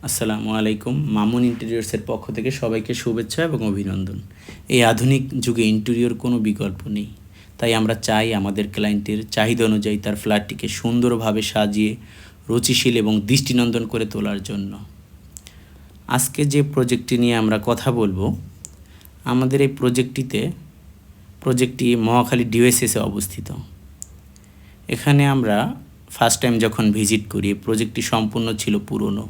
আসসালামু আলাইকুম। মামুন ইন্টেরিয়র্সের পক্ষ থেকে সবাইকে শুভেচ্ছা এবং অভিনন্দন। এই আধুনিক যুগে ইন্টেরিয়র কোনো বিকল্প নেই, তাই আমরা চাই আমাদের ক্লায়েন্টের চাহিদা অনুযায়ী তার ফ্ল্যাটটিকে সুন্দরভাবে সাজিয়ে রুচিশীল এবং দৃষ্টিনন্দন করে তোলার জন্য। আজকে যে প্রজেক্টটি নিয়ে আমরা কথা বলবো, আমাদের এই প্রজেক্টটি মহাখালী ডিওএসএসে অবস্থিত। এখানে আমরা ফার্স্ট টাইম যখন ভিজিট করি, প্রজেক্টটি সম্পূর্ণ ছিল পুরনো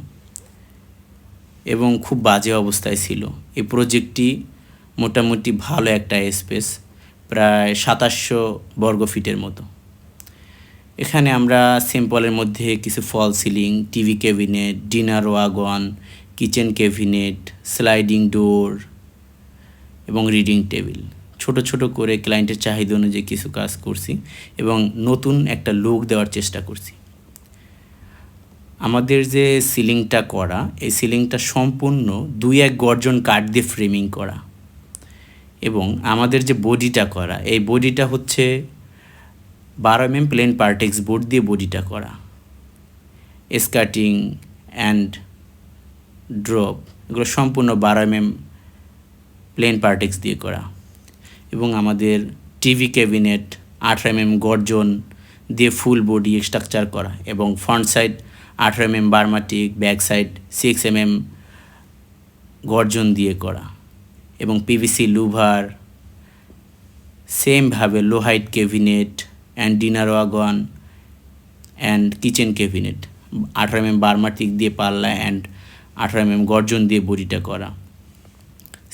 এবং খুব বাজে অবস্থায় ছিল। এই প্রজেক্টটি মোটামুটি ভালো একটা স্পেস, প্রায় ২৭০০ বর্গফিটের মতো। এখানে আমরা সিম্পলের মধ্যে কিছু fall ceiling, TV cabinet, dinner wagon, kitchen cabinet, sliding door এবং রিডিং টেবিল ছোট ছোট করে ক্লায়েন্টের চাহিদা অনুযায়ী কিছু কাজ করছি এবং নতুন একটা লুক দেওয়ার চেষ্টা করছি। আমাদের যে সিলিংটা করা, এই সিলিংটা সম্পূর্ণ ২-১ গর্জন কাঠ দিয়ে ফ্রেমিং করা এবং আমাদের যে বডিটা করা, এই বডিটা হচ্ছে ১২ mm প্লেন পার্টেক্স বোর্ড দিয়ে বডিটা করা। স্কার্টিং অ্যান্ড ড্রপ এগুলো সম্পূর্ণ ১২ mm প্লেন পার্টেক্স দিয়ে করা এবং আমাদের টিভি ক্যাবিনেট ১৮ mm গর্জন দিয়ে ফুল বডি স্ট্রাকচার করা এবং ফ্রন্ট সাইড ১৮ mm বার্মাটিক, ব্যাক সাইড 6 mm গর্জন দিয়ে করা এবং পিভিসি লুভার, সেমভাবে low height cabinet and dinner wagon and kitchen cabinet ১৮ mm বার্মাটিক দিয়ে পাল্লা অ্যান্ড ১৮ mm গর্জন দিয়ে বডিটা করা।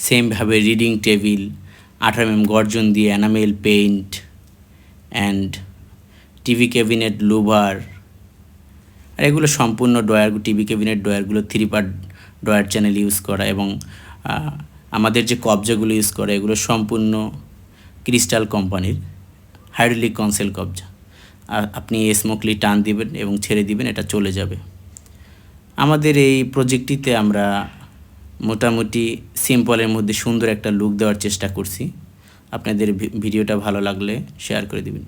সেমভাবে রিডিং টেবিল ১৮ mm গর্জন দিয়ে enamel paint and TV cabinet louvre. আর এগুলো সম্পূর্ণ টিভি ক্যাবিনেট ডয়ারগুলো 3 পার্ট ডয়ার চ্যানেল ইউজ করা এবং আমাদের যে কবজাগুলো ইউজ করা, এগুলো সম্পূর্ণ ক্রিস্টাল কোম্পানির হাইড্রোলিক কনসেল কবজা। আপনি স্মুথলি টান দিবেন এবং ছেড়ে দিবেন, এটা চলে যাবে। আমাদের এই প্রজেক্টটিতে আমরা মোটামুটি সিম্পলের মধ্যে সুন্দর একটা লুক দেওয়ার চেষ্টা করছি। আপনাদের ভিডিওটা ভালো লাগলে শেয়ার করে দিবেন।